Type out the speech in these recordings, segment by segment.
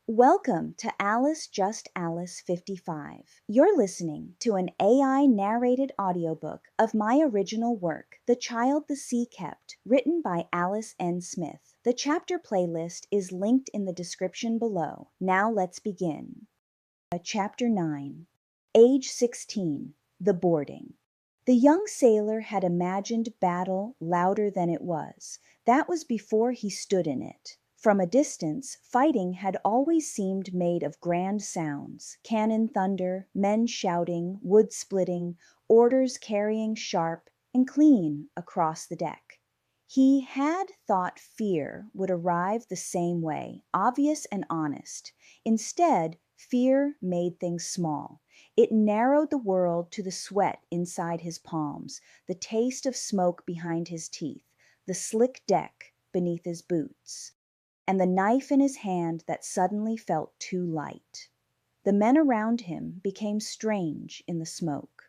Welcome to Alice Just Alice 55. You're listening to an AI-narrated audiobook of my original work, The Child the Sea Kept, written by Alice N. Smith. The chapter playlist is linked in the description below. Now let's begin. Chapter 9. Age 16. The Boarding. The young sailor had imagined battle louder than it was. That was before he stood in it. From a distance, fighting had always seemed made of grand sounds: cannon thunder, men shouting, wood splitting, orders carrying sharp and clean across the deck. He had thought fear would arrive the same way, obvious and honest. Instead, fear made things small. It narrowed the world to the sweat inside his palms, the taste of smoke behind his teeth, the slick deck beneath his boots, and the knife in his hand that suddenly felt too light. The men around him became strange in the smoke.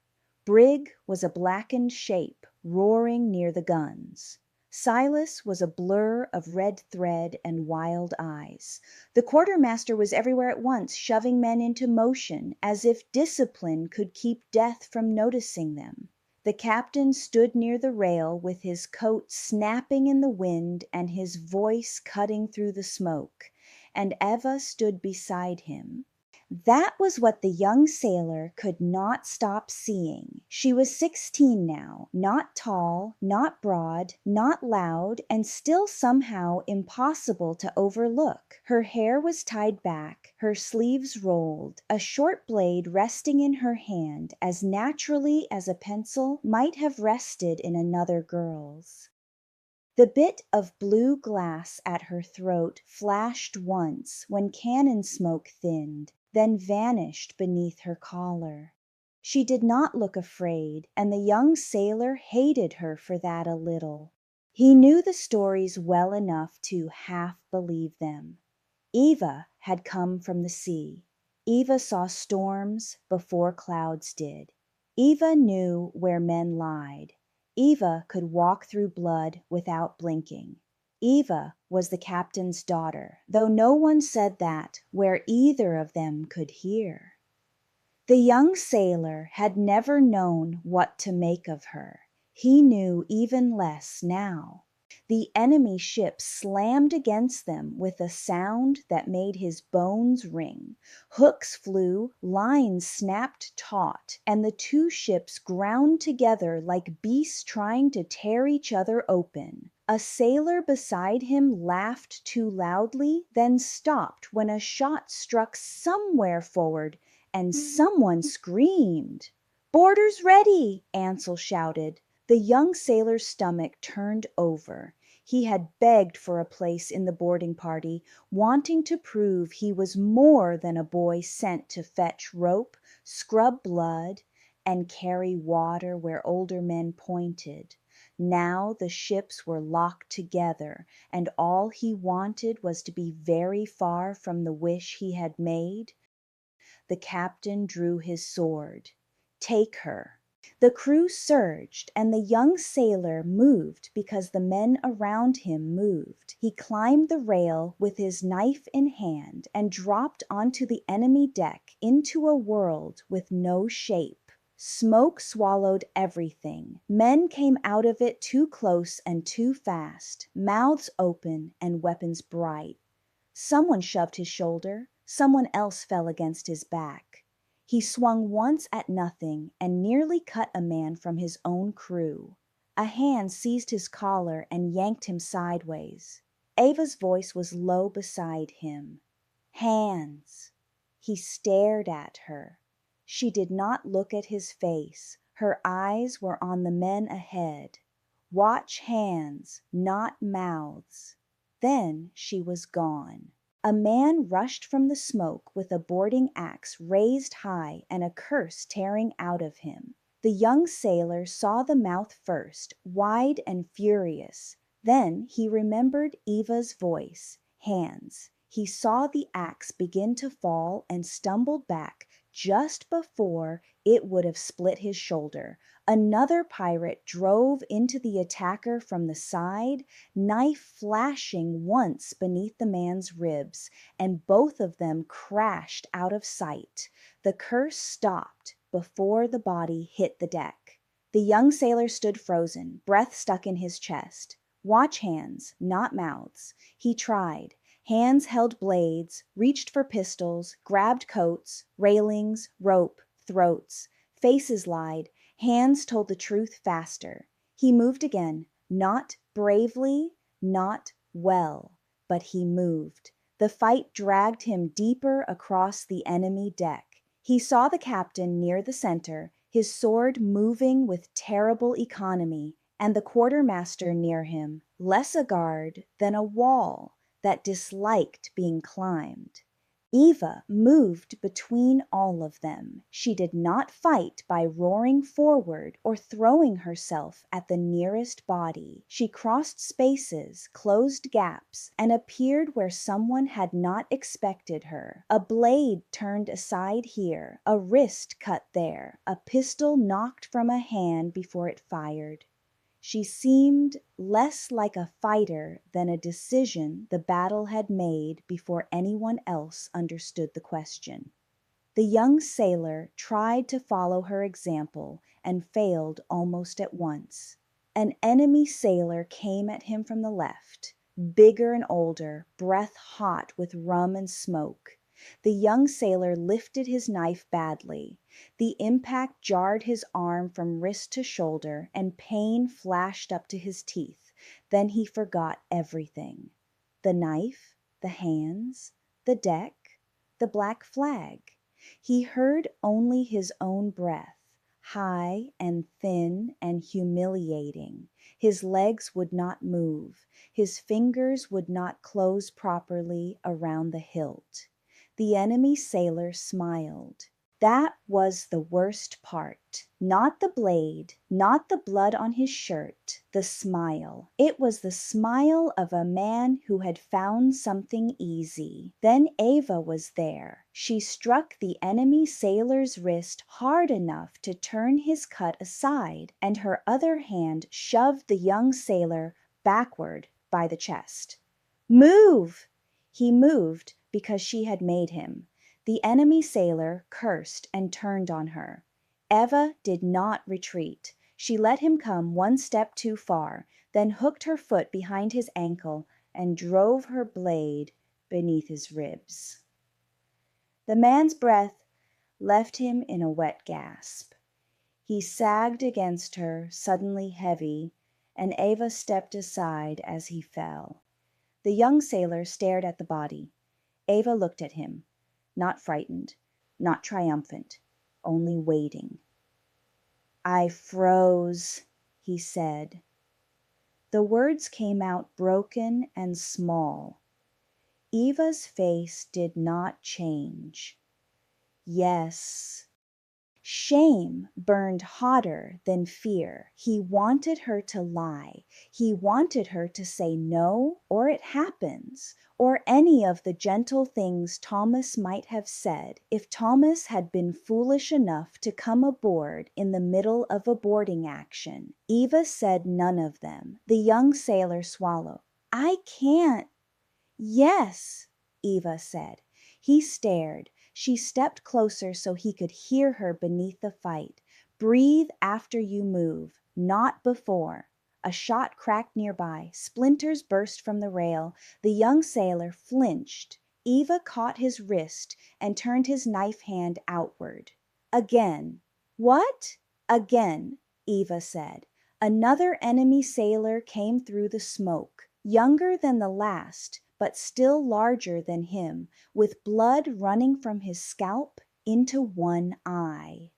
Brig was a blackened shape roaring near the guns. Silas was a blur of red thread and wild eyes. The quartermaster was everywhere at once, shoving men into motion as if discipline could keep death from noticing them. The captain stood near the rail with his coat snapping in the wind and his voice cutting through the smoke, and Eva stood beside him. That was what the young sailor could not stop seeing. She was 16 now, not tall, not broad, not loud, and still somehow impossible to overlook. Her hair was tied back, her sleeves rolled, a short blade resting in her hand as naturally as a pencil might have rested in another girl's. The bit of blue glass at her throat flashed once when cannon smoke thinned, then vanished beneath her collar. She did not look afraid, and the young sailor hated her for that a little. He knew the stories well enough to half believe them. Eva had come from the sea. Eva saw storms before clouds did. Eva knew where men lied. Eva could walk through blood without blinking. Eva was the captain's daughter, though no one said that where either of them could hear. The young sailor had never known what to make of her. He knew even less now. The enemy ship slammed against them with a sound that made his bones ring. Hooks flew, lines snapped taut, and the two ships ground together like beasts trying to tear each other open. A sailor beside him laughed too loudly, then stopped when a shot struck somewhere forward, and someone screamed. "Boarders ready!" Ansel shouted. The young sailor's stomach turned over. He had begged for a place in the boarding party, wanting to prove he was more than a boy sent to fetch rope, scrub blood, and carry water where older men pointed. Now the ships were locked together, and all he wanted was to be very far from the wish he had made. The captain drew his sword. "Take her." The crew surged, and the young sailor moved because the men around him moved. He climbed the rail with his knife in hand and dropped onto the enemy deck into a world with no shape. Smoke swallowed everything. Men came out of it too close and too fast, mouths open and weapons bright. Someone shoved his shoulder. Someone else fell against his back. He swung once at nothing and nearly cut a man from his own crew. A hand seized his collar and yanked him sideways. Ava's voice was low beside him. "Hands." He stared at her. She did not look at his face. Her eyes were on the men ahead. Watch hands, not mouths. Then she was gone. A man rushed from the smoke with a boarding axe raised high and a curse tearing out of him. The young sailor saw the mouth first, wide and furious. Then he remembered Eva's voice. Hands. He saw the axe begin to fall and stumbled back, just before it would have split his shoulder. Another pirate drove into the attacker from the side, knife flashing once beneath the man's ribs, and both of them crashed out of sight. The curse stopped before the body hit the deck. The young sailor stood frozen, breath stuck in his chest. Watch hands, not mouths. He tried. Hands held blades, reached for pistols, grabbed coats, railings, rope, throats. Faces lied. Hands told the truth faster. He moved again, not bravely, not well, but he moved. The fight dragged him deeper across the enemy deck. He saw the captain near the center, his sword moving with terrible economy, and the quartermaster near him, less a guard than a wall that disliked being climbed. Eva moved between all of them. She did not fight by roaring forward or throwing herself at the nearest body. She crossed spaces, closed gaps, and appeared where someone had not expected her. A blade turned aside here, a wrist cut there, a pistol knocked from a hand before it fired. She seemed less like a fighter than a decision the battle had made before anyone else understood the question. The young sailor tried to follow her example and failed almost at once. An enemy sailor came at him from the left, bigger and older, breath hot with rum and smoke. The young sailor lifted his knife badly. The impact jarred his arm from wrist to shoulder, and pain flashed up to his teeth. Then he forgot everything. The knife, the hands, the deck, the black flag. He heard only his own breath, high and thin and humiliating. His legs would not move. His fingers would not close properly around the hilt. The enemy sailor smiled. That was the worst part. Not the blade, not the blood on his shirt, the smile. It was the smile of a man who had found something easy. Then Eva was there. She struck the enemy sailor's wrist hard enough to turn his cut aside, and her other hand shoved the young sailor backward by the chest. "Move!" He moved because she had made him. The enemy sailor cursed and turned on her. Eva did not retreat. She let him come one step too far, then hooked her foot behind his ankle and drove her blade beneath his ribs. The man's breath left him in a wet gasp. He sagged against her, suddenly heavy, and Eva stepped aside as he fell. The young sailor stared at the body. Eva looked at him, not frightened, not triumphant, only waiting. "I froze," he said. The words came out broken and small. Eva's face did not change. Yes. Shame burned hotter than fear. He wanted her to lie. He wanted her to say no, or it happens, or any of the gentle things Thomas might have said if Thomas had been foolish enough to come aboard in the middle of a boarding action. Eva said none of them. The young sailor swallowed. "I can't." "Yes," Eva said. He stared. She stepped closer so he could hear her beneath the fight. "Breathe after you move, not before." A shot cracked nearby. Splinters burst from the rail. The young sailor flinched. Eva caught his wrist and turned his knife hand outward. Again. "What?" "Again," Eva said. Another enemy sailor came through the smoke, younger than the last, but still larger than him, with blood running from his scalp into one eye.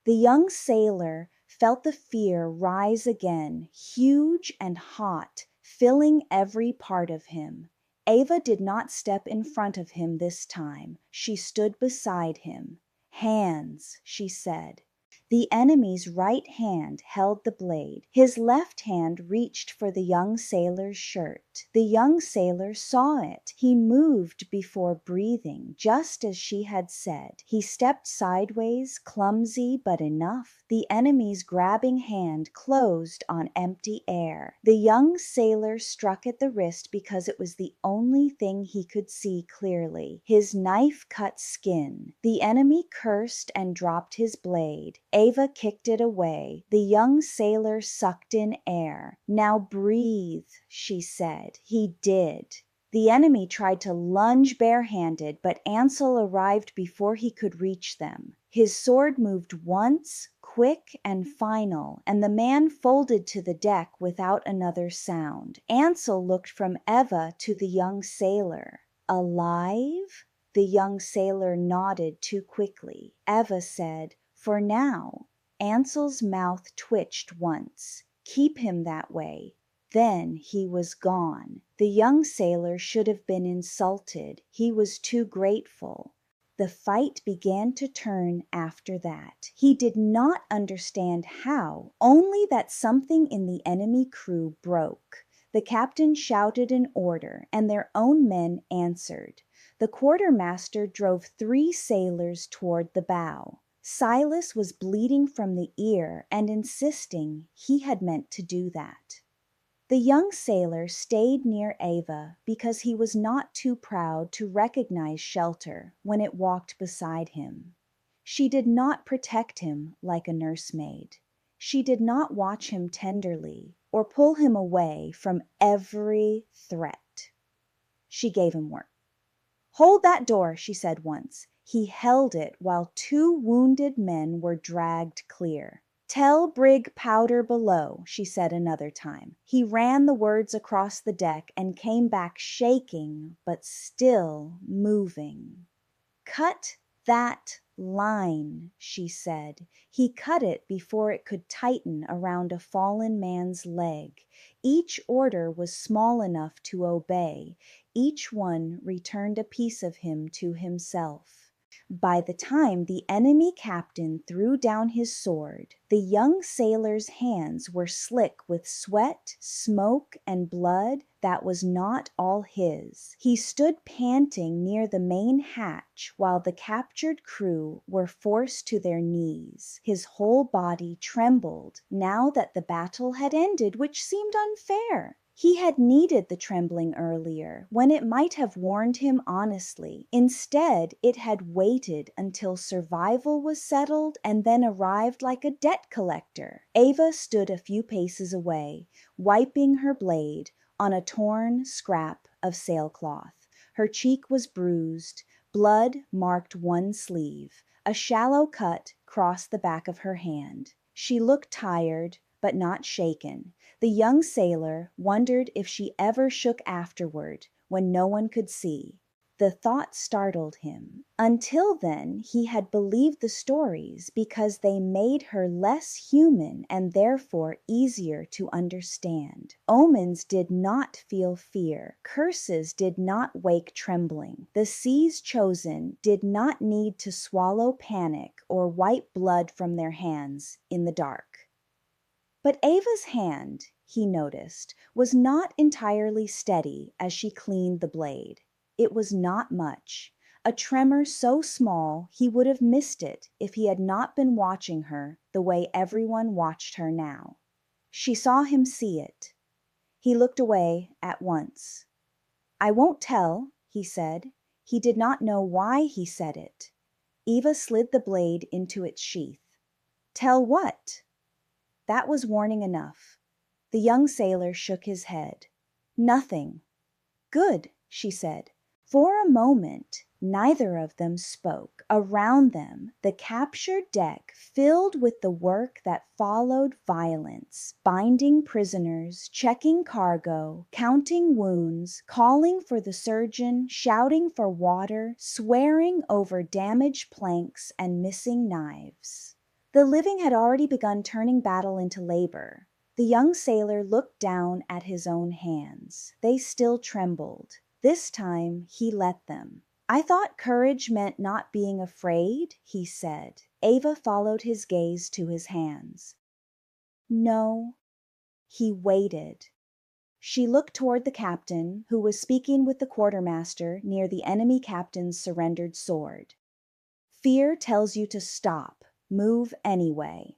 The young sailor felt the fear rise again, huge and hot, filling every part of him. Eva did not step in front of him this time. She stood beside him. "Hands," she said. The enemy's right hand held the blade. His left hand reached for the young sailor's shirt. it. The young sailor saw it. He moved before breathing, just as she had said. He stepped sideways, clumsy but enough. The enemy's grabbing hand closed on empty air. The young sailor struck at the wrist because it was the only thing he could see clearly. His knife cut skin. The enemy cursed and dropped his blade. Ava kicked it away. The young sailor sucked in air. "Now breathe," she said. He did. The enemy tried to lunge barehanded, but Ansel arrived before he could reach them. His sword moved once, quick and final, and the man folded to the deck without another sound. Ansel looked from Eva to the young sailor. "Alive?" The young sailor nodded too quickly. Eva said, "For now." Ansel's mouth twitched once. "Keep him that way." Then he was gone. The young sailor should have been insulted. He was too grateful. The fight began to turn after that. He did not understand how, only that something in the enemy crew broke. The captain shouted an order, and their own men answered. The quartermaster drove 3 sailors toward the bow. Silas was bleeding from the ear and insisting he had meant to do that. The young sailor stayed near Ava because he was not too proud to recognize shelter when it walked beside him. She did not protect him like a nursemaid. She did not watch him tenderly or pull him away from every threat. She gave him work. "Hold that door," she said once. He held it while 2 wounded men were dragged clear. "Tell Brig Powder below," she said another time. He ran the words across the deck and came back shaking but still moving. "Cut that line," she said. He cut it before it could tighten around a fallen man's leg. Each order was small enough to obey. Each one returned a piece of him to himself. By the time the enemy captain threw down his sword, the young sailor's hands were slick with sweat, smoke, and blood that was not all his. He stood panting near the main hatch while the captured crew were forced to their knees. His whole body trembled now that the battle had ended, which seemed unfair. He had needed the trembling earlier, when it might have warned him honestly. Instead, it had waited until survival was settled and then arrived like a debt collector. Ava stood a few paces away, wiping her blade on a torn scrap of sailcloth. Her cheek was bruised. Blood marked one sleeve. A shallow cut crossed the back of her hand. She looked tired, but not shaken. The young sailor wondered if she ever shook afterward, when no one could see. The thought startled him. Until then, he had believed the stories because they made her less human and therefore easier to understand. Omens did not feel fear. Curses did not wake trembling. The seas chosen did not need to swallow panic or wipe blood from their hands in the dark. But Ava's hand, he noticed, was not entirely steady as she cleaned the blade. It was not much. A tremor so small he would have missed it if he had not been watching her the way everyone watched her now. She saw him see it. He looked away at once. "I won't tell," he said. He did not know why he said it. Eva slid the blade into its sheath. "Tell what?" That was warning enough. The young sailor shook his head. "Nothing." "Good," she said. For a moment, neither of them spoke. Around them, the captured deck filled with the work that followed violence, binding prisoners, checking cargo, counting wounds, calling for the surgeon, shouting for water, swearing over damaged planks and missing knives. The living had already begun turning battle into labor. The young sailor looked down at his own hands. They still trembled. This time he let them. "I thought courage meant not being afraid," he said. Ava followed his gaze to his hands. "No." He waited. She looked toward the captain, who was speaking with the quartermaster near the enemy captain's surrendered sword. Fear tells you to stop, move anyway.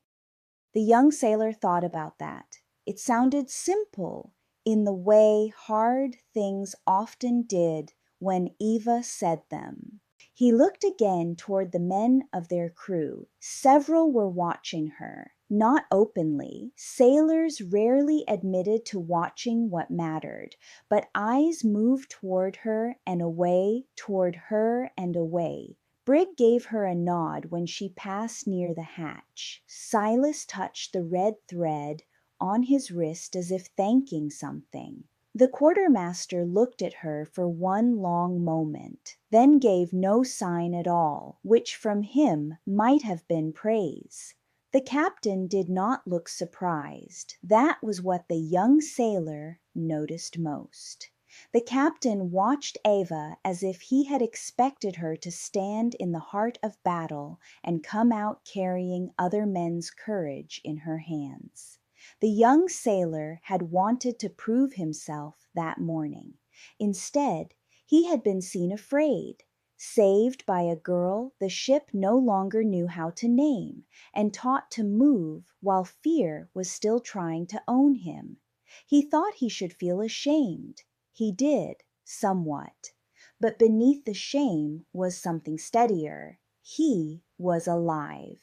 The young sailor thought about that. It sounded simple in the way hard things often did when Eva said them. He looked again toward the men of their crew. Several were watching her, not openly. Sailors rarely admitted to watching what mattered, but eyes moved toward her and away, toward her and away. Brig gave her a nod when she passed near the hatch. Silas touched the red thread on his wrist as if thanking something. The quartermaster looked at her for one long moment, then gave no sign at all, which from him might have been praise. The captain did not look surprised. That was what the young sailor noticed most. The captain watched Eva as if he had expected her to stand in the heart of battle and come out carrying other men's courage in her hands. The young sailor had wanted to prove himself that morning. Instead, he had been seen afraid, saved by a girl the ship no longer knew how to name, and taught to move while fear was still trying to own him. He thought he should feel ashamed. He did, somewhat. But beneath the shame was something steadier. He was alive.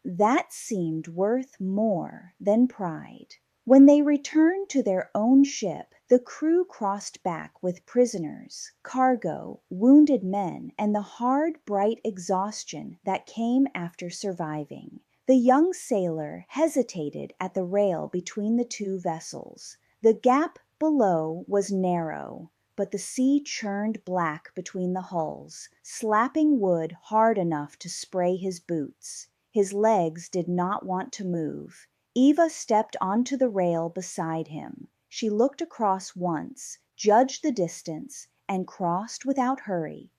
That seemed worth more than pride. When they returned to their own ship, the crew crossed back with prisoners, cargo, wounded men, and the hard, bright exhaustion that came after surviving. The young sailor hesitated at the rail between the two vessels. The gap below was narrow, but the sea churned black between the hulls, slapping wood hard enough to spray his boots. His legs did not want to move. Eva stepped onto the rail beside him. She looked across once, judged the distance, and crossed without hurry.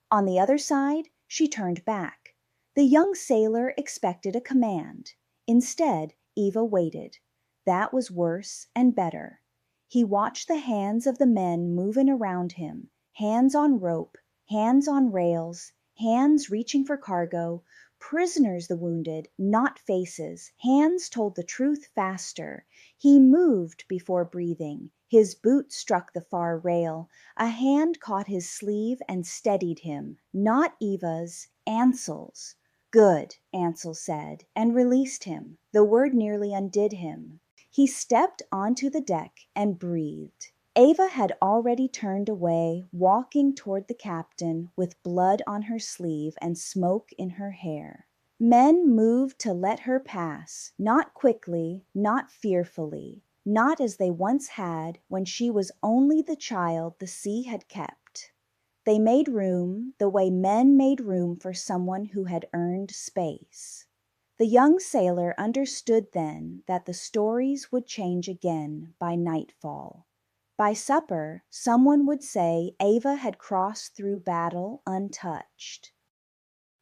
On the other side, she turned back. The young sailor expected a command. Instead, Eva waited. That was worse and better. He watched the hands of the men moving around him, hands on rope, hands on rails, hands reaching for cargo, prisoners the wounded, not faces. Hands told the truth faster. He moved before breathing. His boot struck the far rail. A hand caught his sleeve and steadied him. Not Eva's, Ansel's. Good, Ansel said, and released him. The word nearly undid him. He stepped onto the deck and breathed. Eva had already turned away, walking toward the captain with blood on her sleeve and smoke in her hair. Men moved to let her pass, not quickly, not fearfully, not as they once had when she was only the child the sea had kept. They made room the way men made room for someone who had earned space. The young sailor understood then that the stories would change again by nightfall. By supper, someone would say Eva had crossed through battle untouched.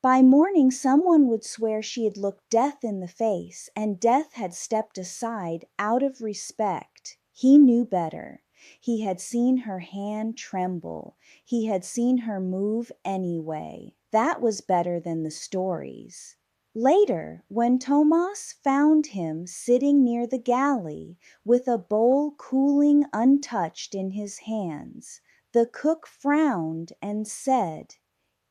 By morning, someone would swear she had looked death in the face, and death had stepped aside out of respect. He knew better. He had seen her hand tremble. He had seen her move anyway. That was better than the stories. Later, when Tomas found him sitting near the galley with a bowl cooling untouched in his hands, the cook frowned and said,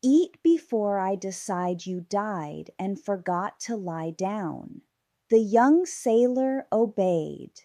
"Eat before I decide you died and forgot to lie down." The young sailor obeyed.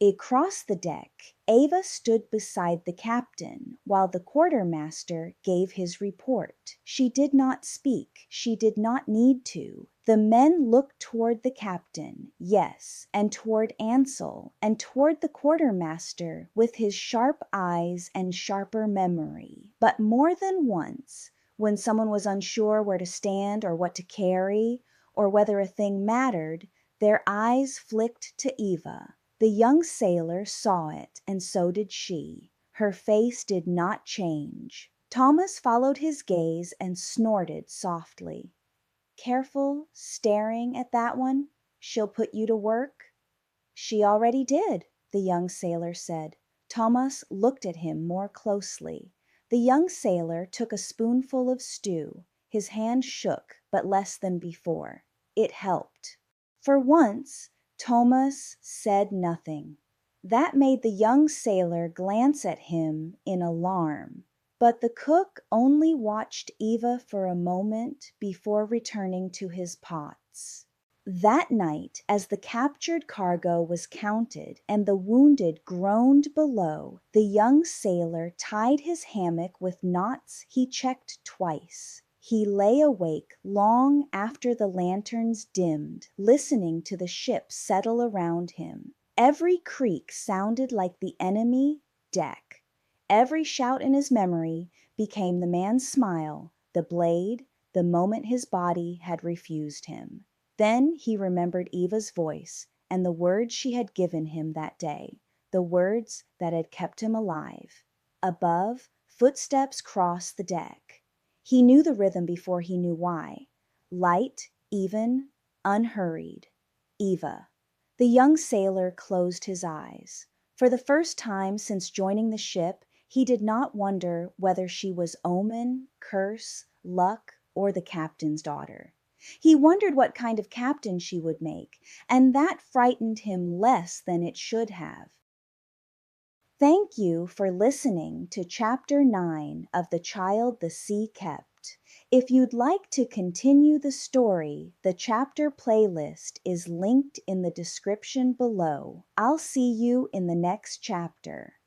Across the deck, Eva stood beside the captain while the quartermaster gave his report. She did not speak. She did not need to. The men looked toward the captain, yes, and toward Ansel, and toward the quartermaster with his sharp eyes and sharper memory. But more than once, when someone was unsure where to stand or what to carry, or whether a thing mattered, their eyes flicked to Eva. The young sailor saw it, and so did she. Her face did not change. Thomas followed his gaze and snorted softly. "Careful staring at that one. She'll put you to work." "She already did." the young sailor said. Thomas looked at him more closely. The young sailor took a spoonful of stew. His hand shook, but less than before. It helped. For once, Thomas said nothing. That made the young sailor glance at him in alarm. But the cook only watched Eva for a moment before returning to his pots. That night, as the captured cargo was counted and the wounded groaned below, the young sailor tied his hammock with knots he checked twice. He lay awake long after the lanterns dimmed, listening to the ship settle around him. Every creak sounded like the enemy deck. Every shout in his memory became the man's smile, the blade, the moment his body had refused him. Then he remembered Eva's voice and the words she had given him that day, the words that had kept him alive. Above, footsteps crossed the deck. He knew the rhythm before he knew why. Light, even, unhurried. Eva. The young sailor closed his eyes. For the first time since joining the ship, he did not wonder whether she was omen, curse, luck, or the captain's daughter. He wondered what kind of captain she would make, and that frightened him less than it should have. Thank you for listening to Chapter 9 of The Child the Sea Kept. If you'd like to continue the story, the chapter playlist is linked in the description below. I'll see you in the next chapter.